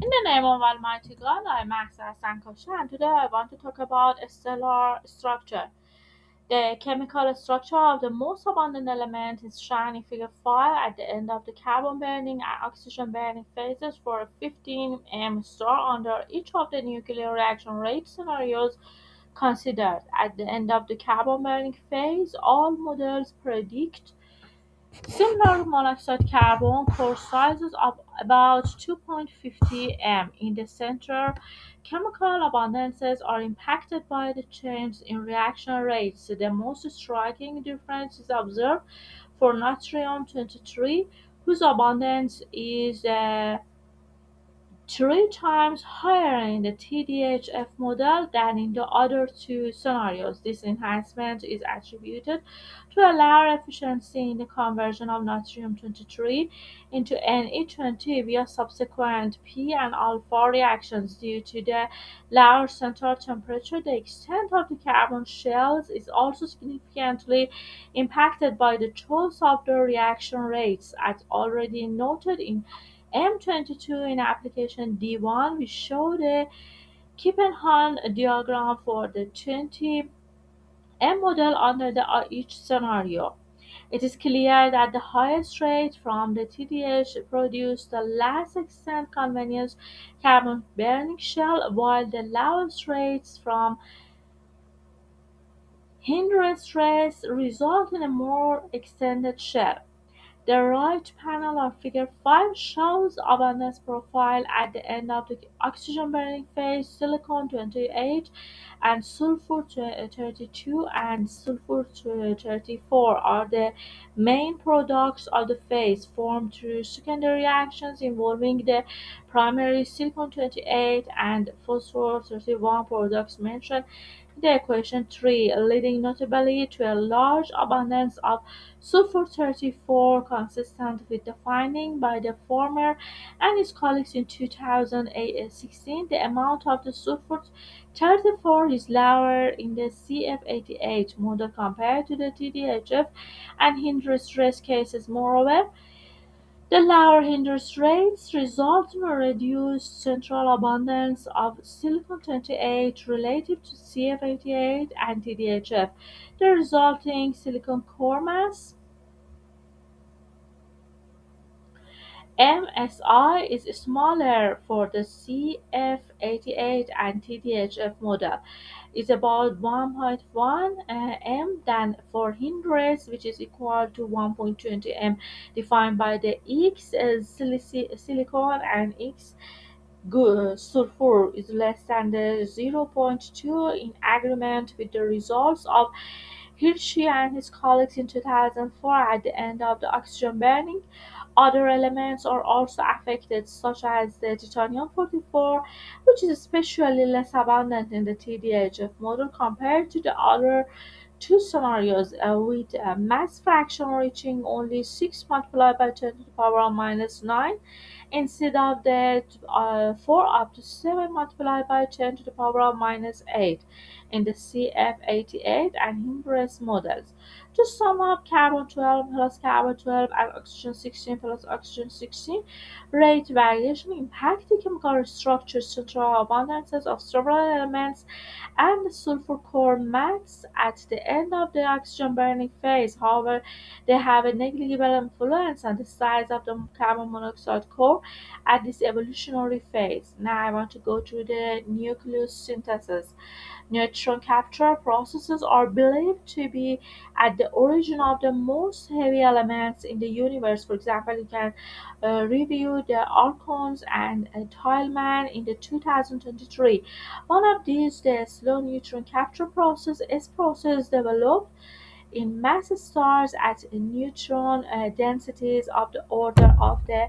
In the name of Almighty God, I am Maxa Sankosha, and today I want to talk about stellar structure. The chemical structure of the most abundant element is shown in Figure 5 at the end of the carbon burning and oxygen burning phases for a 15 star under each of the nuclear reaction rate scenarios considered. At the end of the carbon burning phase, all models predict similar monoxide carbon core sizes of about 2.50 m. In the center, chemical abundances are impacted by the change in reaction rates. The most striking difference is observed for natrium-23, whose abundance is 3 times higher in the TDHF model than in the other two scenarios. This enhancement is attributed to a lower efficiency in the conversion of natrium-23 into Ne20 via subsequent P and alpha reactions. Due to the lower central temperature, the extent of the carbon shells is also significantly impacted by the choice of the reaction rates. As already noted in M22 in application D1, we show the Kippenhahn diagram for the 20 M model under each scenario. It is clear that the highest rate from the TDH produce the last extent convenience carbon burning shell, while the lowest rates from hindrance rays result in a more extended shell. The right panel of Figure 5 shows abundance profile at the end of the oxygen burning phase. Silicon 28 and sulfur 32 and sulfur 34 are the main products of the phase, formed through secondary reactions involving the primary silicon 28 and phosphor 31 products mentioned in the equation 3, leading notably to a large abundance of sulfur 34, consistent with the finding by the former and his colleagues in 2016. The amount of the sulfur 34 is lower in the CF88 model compared to the TDHF and hindrance race cases. Moreover, the lower hindrance rates result in a reduced central abundance of silicon-28 relative to CF88 and TDHF. The resulting silicon core mass MSI is smaller for the CF88 and TDHF model, is about 1.1 m than for hindrance, which is equal to 1.20 m, defined by the X silicon and X sulfur is less than the zero point 0.2, in agreement with the results of Hirschi and his colleagues in 2004. At the end of the oxygen burning, other elements are also affected, such as the titanium-44, which is especially less abundant in the TDHF model compared to the other two scenarios, with a mass fraction reaching only 6 multiplied by 10 to the power of minus 9 instead of the 4 up to 7 multiplied by 10 to the power of minus 8 in the CF88 and hindrance models. To sum up, carbon 12 plus carbon 12 and oxygen 16 plus oxygen 16 rate variation impact the chemical structure, central abundances of several elements, and the sulfur core mass at the end of the oxygen burning phase. However, they have a negligible influence on the size of the carbon monoxide core at this evolutionary phase. Now I want to go to the nucleus synthesis. Neutron capture processes are believed to be at the origin of the most heavy elements in the universe. For example, you can review the archons and Tillman in the 2023. One of these, the slow neutron capture process, is process developed in massive stars at neutron densities of the order of the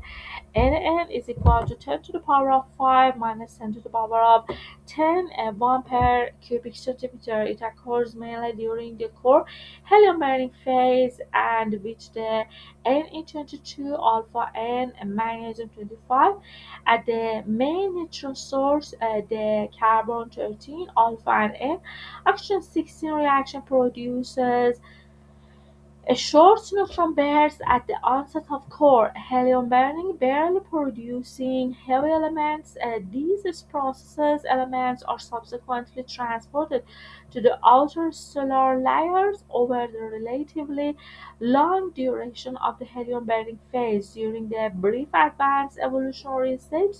N is equal to 10 to the power of 5 minus 10 to the power of 10 1 per cubic centimeter. It occurs mainly during the core helium burning phase and with the Ne22 alpha N and magnesium 25 at the main neutron source, the carbon 13 alpha and N. Oxygen 16 reaction produces A short neutron burst at the onset of core helium burning, barely producing heavy elements. These processes elements are subsequently transported to the outer stellar layers over the relatively long duration of the helium burning phase. During the brief advanced evolutionary stage,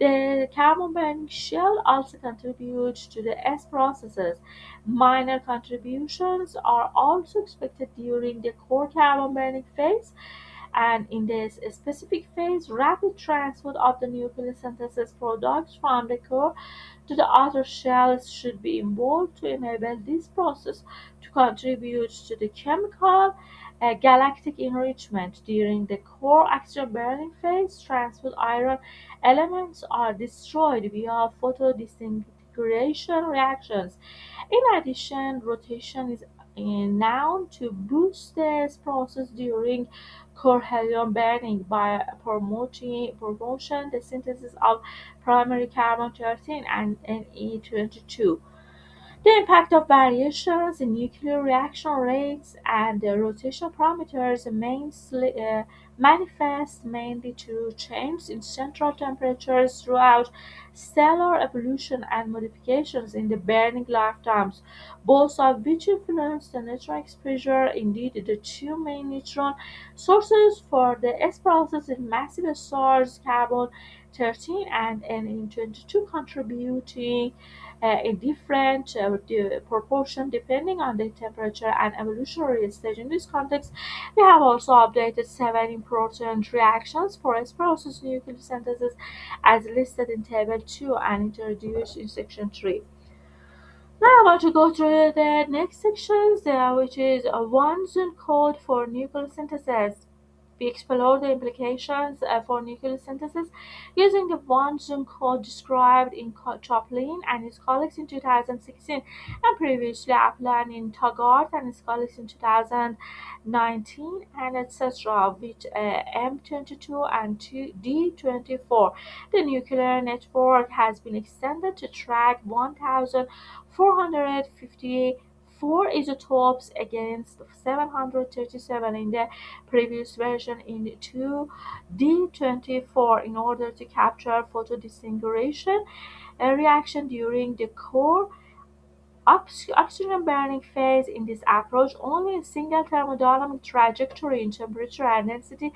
the carbon burning shell also contributes to the S processes. Minor contributions are also expected during the core carbon burning phase, and in this specific phase, rapid transport of the nucleosynthesis products from the core to the outer shells should be involved to enable this process to contribute to the chemical galactic enrichment. During the core oxygen burning phase, transport iron elements are destroyed via photodisintegration reactions. In addition, rotation is known to boost this process during core helium burning by promotion the synthesis of primary carbon 13 and Ne22. The impact of variations in nuclear reaction rates and the rotation parameters manifest mainly through changes in central temperatures throughout stellar evolution and modifications in the burning lifetimes, both of which influence the neutron exposure. Indeed, the two main neutron sources for the S process in massive stars, carbon 13 and Ne22, contributing in different proportion depending on the temperature and evolutionary stage. In this context, we have also updated seven important reactions for S process nucleosynthesis as listed in Table 2 and introduced in Section 3. Now I want to go through the next sections, which is one zone code for nucleosynthesis. We explore the implications for nucleosynthesis using the one zone code described in Chaplin and his colleagues in 2016 and previously applied in Taggart and his colleagues in 2019 and etc. with M22 and D24. The nuclear network has been extended to track 1,454 isotopes against 737 in the previous version in 2D24 in order to capture photodisintegration a reaction during the core oxygen burning phase. In this approach, only a single thermodynamic trajectory in temperature and density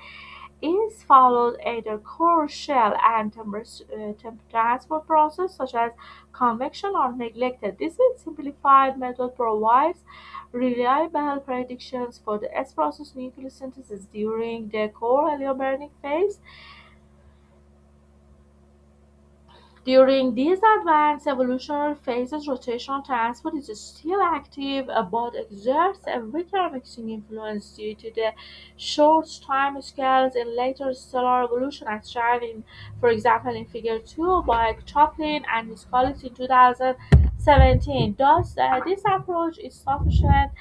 is followed. Either core shell and transport process such as convection are neglected. This simplified method provides reliable predictions for the S process nucleosynthesis during the core helium burning phase. During these advanced evolutionary phases, rotational transport is still active but exerts a weaker mixing influence due to the short time scales in later stellar evolution, as shown in, for example, in Figure 2 by Chaplin and his colleagues in 2017. Thus, this approach is sufficient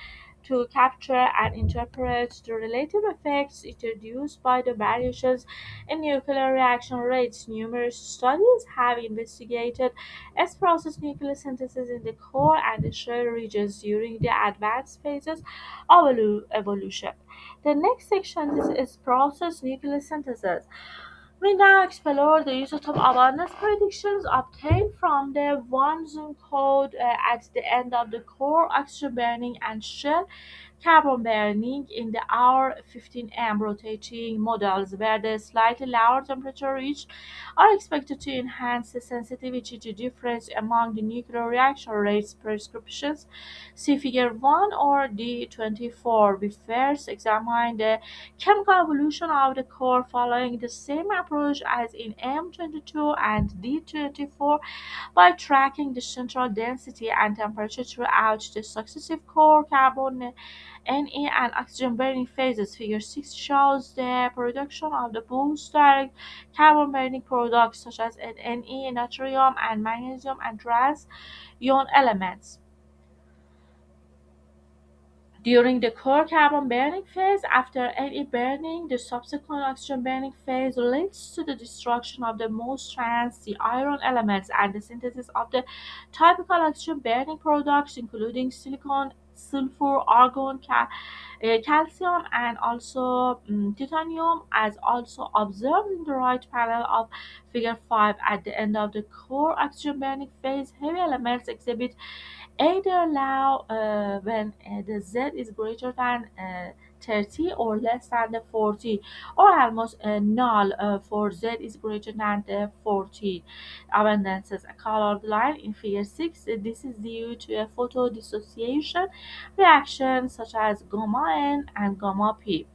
to capture and interpret the relative effects introduced by the variations in nuclear reaction rates. Numerous studies have investigated S-process nucleosynthesis in the core and the shell regions during the advanced phases of evolution. The next section is process nucleosynthesis. We now explore the isotope abundance predictions obtained from the one zone code at the end of the core oxygen burning and shell carbon burning in the hour 15M rotating models, where the slightly lower temperature reached are expected to enhance the sensitivity to difference among the nuclear reaction rates prescriptions. See Figure 1 or D24. We first examine the chemical evolution of the core following the same approach as in M22 and D24 by tracking the central density and temperature throughout the successive core carbon Ne and oxygen burning phases. Figure 6 shows the production of the both direct carbon burning products such as Ne, natrium, and magnesium and trace ion elements. During the core carbon burning phase, after any burning, the subsequent oxygen burning phase leads to the destruction of the most trans, the iron elements, and the synthesis of the typical oxygen burning products, including silicon sulfur, argon, calcium, and also titanium, as also observed in the right panel of figure 5. At the end of the core oxygen burning phase, heavy elements exhibit either low when the Z is greater than 30 or less than the 40, or almost null for Z is greater than the 40 abundances. A colored line in figure 6, this is due to a photo dissociation reaction such as gamma N and gamma P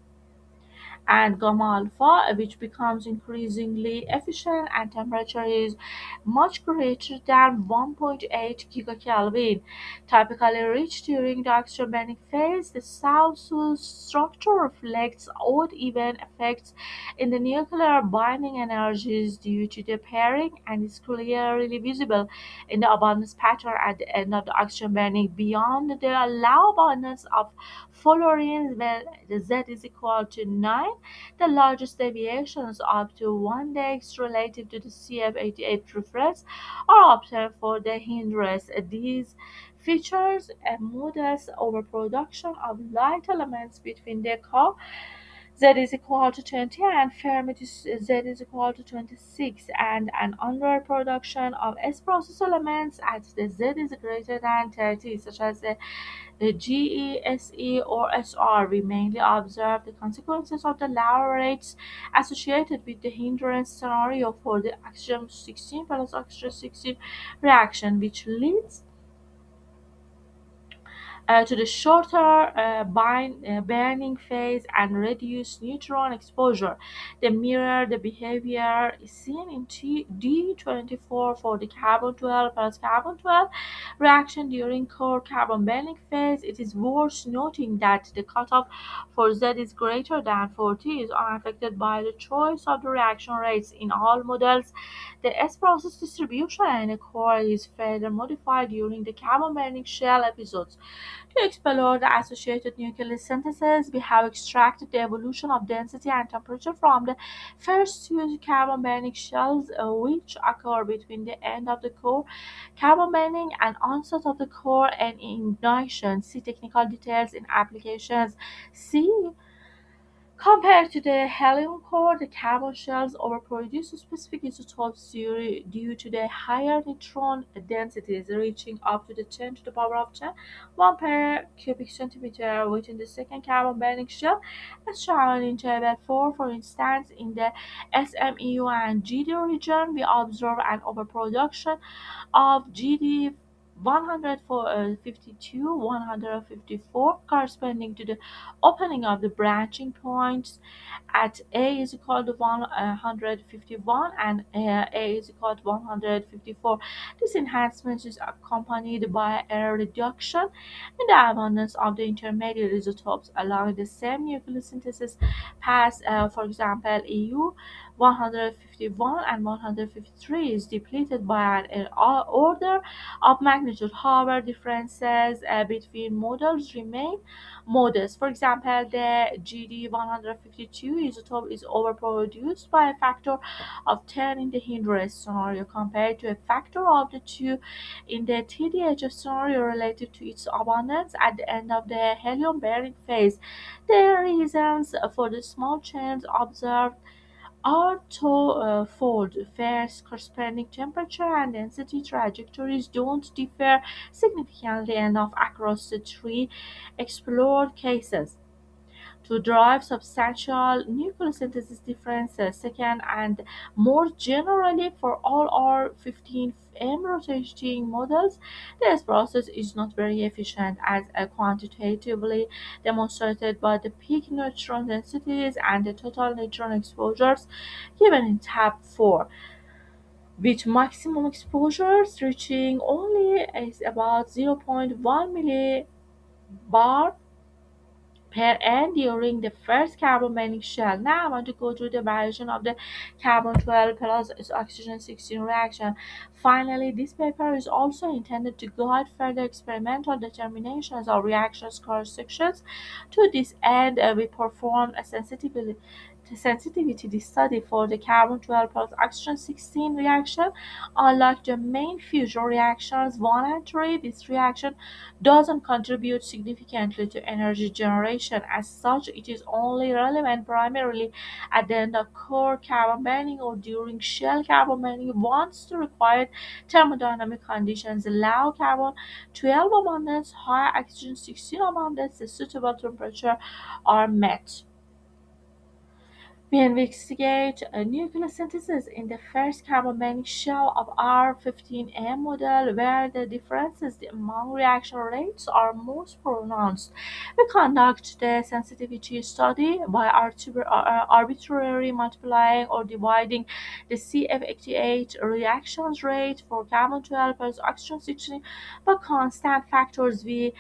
and gamma alpha, which becomes increasingly efficient and temperature is much greater than 1.8 gigakelvin. Typically reached during the oxygen burning phase, the South-South structure reflects odd even effects in the nuclear binding energies due to the pairing and is clearly visible in the abundance pattern at the end of the oxygen burning. Beyond the allowed abundance of fluorines, when the Z is equal to 9, the largest deviations up to 1 dex relative to the CF88 reference are observed for the hindrance. These features a modest overproduction of light elements between the core Z is equal to 20 and Fermi Z is equal to 26, and an underproduction of S process elements at the Z is greater than 30, such as the GE, SE, or SR. We mainly observe the consequences of the lower rates associated with the hindrance scenario for the oxygen 16 plus oxygen 16 reaction, which leads to the shorter burning phase and reduced neutron exposure. They mirror the behavior seen in D24 for the carbon 12 plus carbon 12 reaction during core carbon burning phase. It is worth noting that the cutoff for Z is greater than 40 is unaffected by the choice of the reaction rates in all models. The S process distribution in a core is further modified during the carbon burning shell episodes. To explore the associated nuclear synthesis, we have extracted the evolution of density and temperature from the first two carbon burning shells, which occur between the end of the core carbon burning and onset of the core and ignition. See technical details in applications. See compared to the helium core, the carbon shells overproduce specific isotopes due to the higher neutron densities, reaching up to the 10 to the power of 10 1 per cubic centimeter within the second carbon burning shell, as shown in Table 4. For instance, in the SMEU and GD region, we observe an overproduction of GD 152, 154, corresponding to the opening of the branching points at A is equal to 151 and A is equal to 154. This enhancement is accompanied by a reduction in the abundance of the intermediate isotopes allowing the same nucleosynthesis path. For example, EU 151 and 153 is depleted by an order of magnitude. However, differences between models remain modest. For example, the GD 152 isotope is overproduced by a factor of 10 in the hindrance scenario compared to a factor of the 2 in the TDHS scenario relative to its abundance at the end of the helium bearing phase. The reasons for the small change observed are twofold. First, corresponding temperature and density trajectories don't differ significantly enough across the three explored cases to drive substantial nucleosynthesis differences. Second, and more generally for all our 15M rotating models, this process is not very efficient as quantitatively demonstrated by the peak neutron densities and the total neutron exposures given in tab 4, with maximum exposures reaching only is about 0.1 millibar per N during the first carbon burning shell. Now I want to go through the variation of the carbon 12 plus oxygen 16 reaction. Finally, this paper is also intended to guide further experimental determinations of reactions cross sections. To this end, we performed a sensitivity sensitivity study for the carbon-12 plus oxygen-16 reaction. Unlike the main fusion reactions 1 and 3, this reaction doesn't contribute significantly to energy generation. As such, it is only relevant primarily at the end of core carbon burning or during shell carbon burning once the required thermodynamic conditions allow carbon-12 abundance, high oxygen-16 abundance, the suitable temperature are met. We investigate nucleosynthesis in the first carbon shell of R15M model, where the differences among reaction rates are most pronounced. We conduct the sensitivity study by arbitrarily multiplying or dividing the CF88 reactions rate for carbon-12 plus oxygen 16 by constant factors V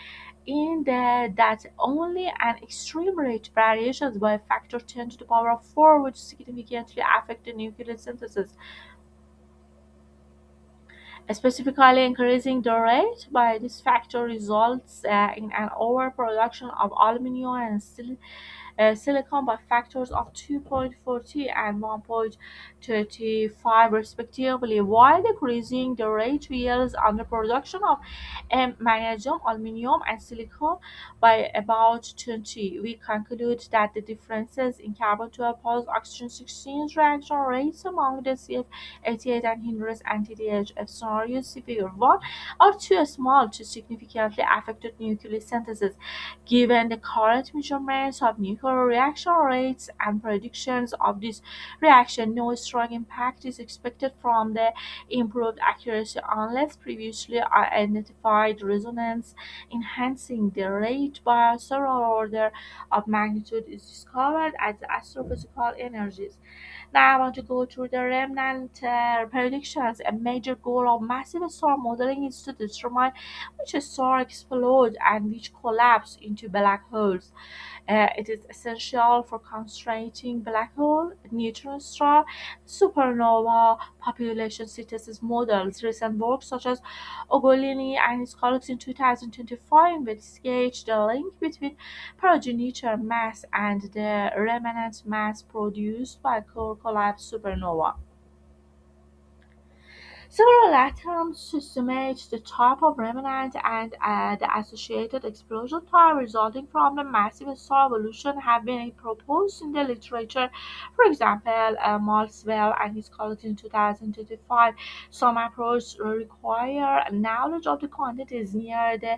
in that only an extreme rate variations by a factor 10 to the power of 4 which significantly affect the nuclear synthesis, specifically increasing the rate by this factor results in an overproduction of aluminum and silicon by factors of 2.40 and 1.35 respectively, while decreasing the rate yields underproduction of magnesium, aluminum, and silicon by about 20. We conclude that the differences in carbon-12 plus oxygen-16 reaction rates among the CF88 and hindrance anti-DHF scenarios, see figure 1, are too small to significantly affect nuclear synthesis. Given the current measurements of nuclear reaction rates and predictions of this reaction, no strong impact is expected from the improved accuracy unless previously identified resonance enhancing the rate by several order of magnitude is discovered as astrophysical energies. Now I want to go through the remnant predictions. A major goal of massive star modeling is to determine which star explode and which collapse into black holes. It is essential for constraining black hole, neutron star, supernova population synthesis models. Recent work such as Ogolini and his colleagues in 2025 investigate the link between progenitor mass and the remnant mass produced by core collapse supernova. Several attempts to estimate the type of remnant and the associated explosion time resulting from the massive star evolution have been proposed in the literature. For example, Maltzwell and his colleagues in 2025. Some approaches require knowledge of the quantities near the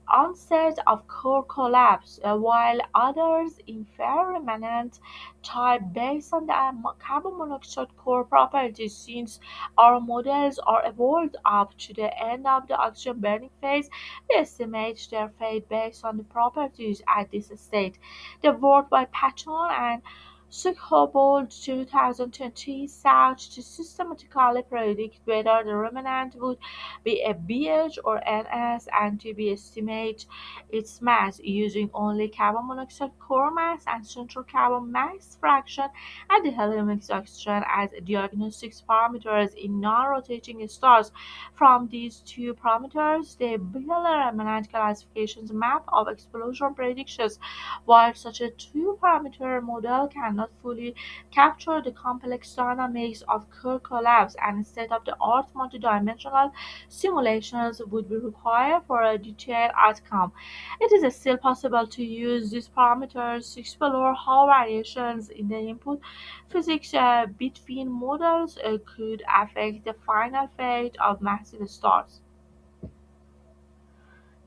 onset of core collapse, while others infer remnant type based on the carbon monoxide core properties. Since our models are evolved up to the end of the oxygen burning phase, we estimate their fate based on the properties at this state. The work by Patton and Sukhobol 2020 sought to systematically predict whether the remnant would be a BH or NS and to be estimate its mass using only carbon monoxide core mass and central carbon mass fraction and the helium oxygen as diagnostic parameters in non-rotating stars. From these two parameters, they build a remnant classifications map of explosion predictions. While such a two-parameter model cannot fully capture the complex dynamics of core collapse and state-of-the-art multidimensional simulations would be required for a detailed outcome, it is still possible to use these parameters to explore how variations in the input physics between models could affect the final fate of massive stars.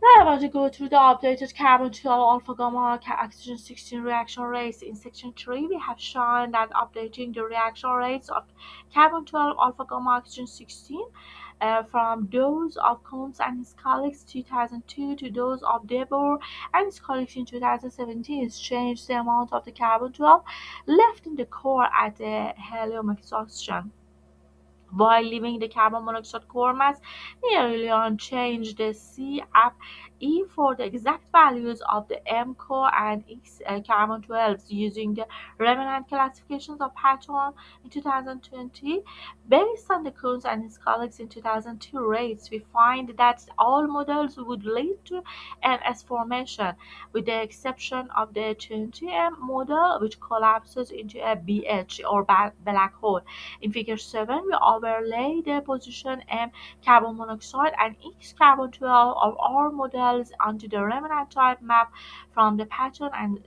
Now I want to go through the updated carbon-12 alpha-gamma oxygen 16 reaction rates. In section 3, we have shown that updating the reaction rates of carbon-12 alpha-gamma oxygen 16 from those of Combs and his colleagues 2002 to those of Debord and his colleagues in 2017 has changed the amount of the carbon-12 left in the core at the helium exhaustion. while leaving the carbon monoxide core mass nearly unchanged. The CFE for the exact values of the M core and X carbon 12s using the Remnant classifications of Patton in 2020. Based on the Coons and his colleagues in 2002 rates, we find that all models would lead to an S formation, with the exception of the 20M model, which collapses into a BH or black hole. In Figure 7, we overlay the position M carbon monoxide and X carbon 12 of our models onto the remnant type map from the pattern and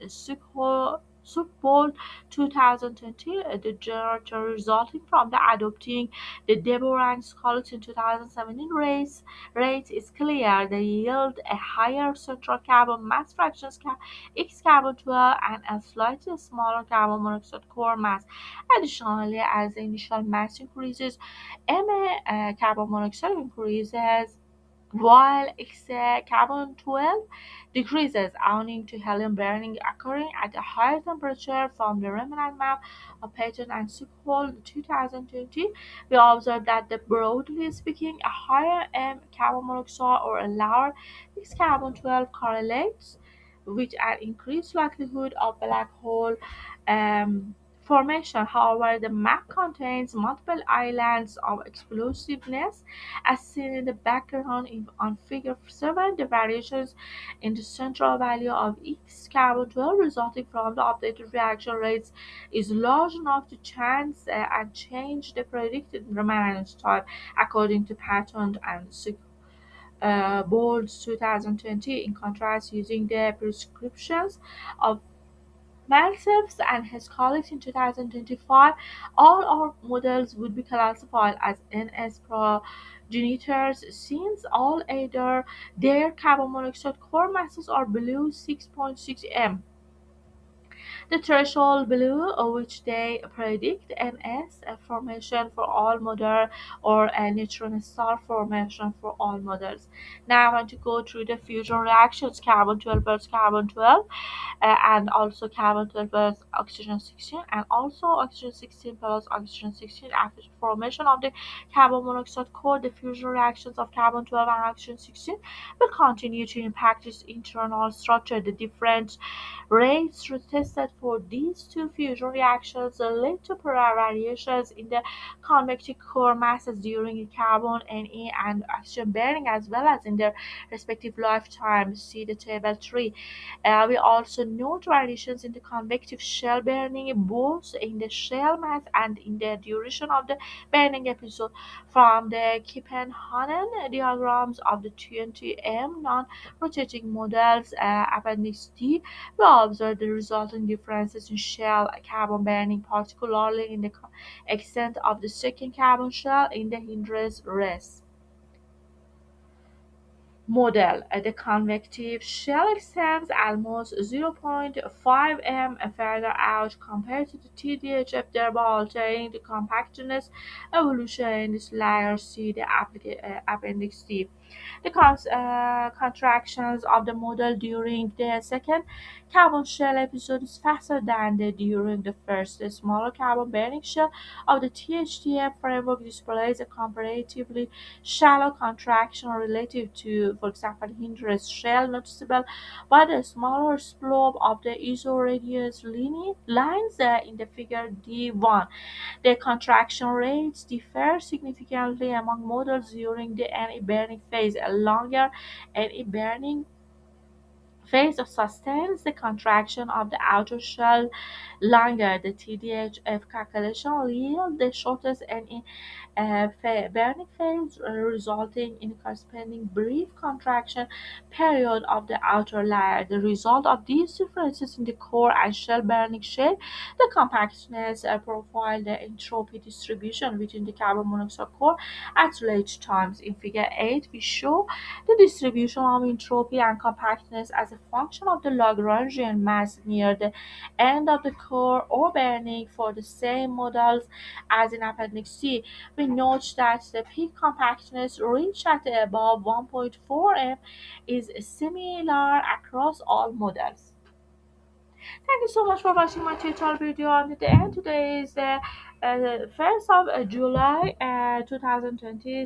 Subpol 2020. The data resulting from the adopting the Deborah and Scarlett in 2017 rate is clear. They yield a higher central carbon mass fraction X carbon 12 and a slightly smaller carbon monoxide core mass. Additionally, as the initial mass increases, carbon monoxide increases while carbon 12 decreases owing to helium burning occurring at a higher temperature. From the remnant map of Peyton and Sukhol 2020, we observe that broadly speaking, a higher M carbon monoxide or a lower X carbon 12 correlates with an increased likelihood of black hole um, formation. However, the map contains multiple islands of explosiveness as seen in the background on Figure 7. The variations in the central value of X carbon 12 resulting from the updated reaction rates is large enough to chance and change the predicted remnant type according to Patton and Bold's 2020. In contrast, using the prescriptions of Malthus and his colleagues in 2025, all our models would be classified as NS progenitors since all either their carbon monoxide core masses are below 6.6 m, the threshold below which they predict NS formation for all models or a neutron star formation for all models. Now I want to go through the fusion reactions carbon 12 plus carbon 12 and also carbon 12 plus oxygen 16 and also oxygen 16 plus oxygen 16. After the formation of the carbon monoxide core, the fusion reactions of carbon 12 and oxygen 16 will continue to impact its internal structure. The different rates tested for these two fusion reactions led to variations in the convective core masses during carbon, Na, and oxygen burning, as well as in their respective lifetimes. See the table 3. We also note variations in the convective shell burning, both in the shell mass and in the duration of the burning episode. From the Kippenhanen diagrams of the 20M non-rotating models, Appendix D, we observe the resulting differences in shell carbon burning, particularly in the extent of the second carbon shell in the hindrance rest model. The convective shell extends almost 0.5 m further out compared to the TDHF, thereby altering the compactness evolution in this layer. See the Appendix D. The contractions of the model during the second carbon shell episode is faster than during the first. The smaller carbon burning shell of the THDF framework displays a comparatively shallow contraction relative to, for example, hindrance shell, noticeable by the smaller slope of the isoradius lines in the figure D1. The contraction rates differ significantly among models during the burning phase. A longer burning phase sustains the contraction of the outer shell longer. The TDHF calculation will yield the shortest burning phase, resulting in a corresponding brief contraction period of the outer layer. The result of these differences in the core and shell burning shape, the compactness profile, the entropy distribution within the carbon monoxide core at late times. In Figure 8, we show the distribution of entropy and compactness as a function of the Lagrangian mass near the end of the core or burning for the same models as in Appendix C. We note that the peak compactness reached at above 1.4 m is similar across all models. Thank you so much for watching my tutorial video. And at the end, today's 1st of July 2020.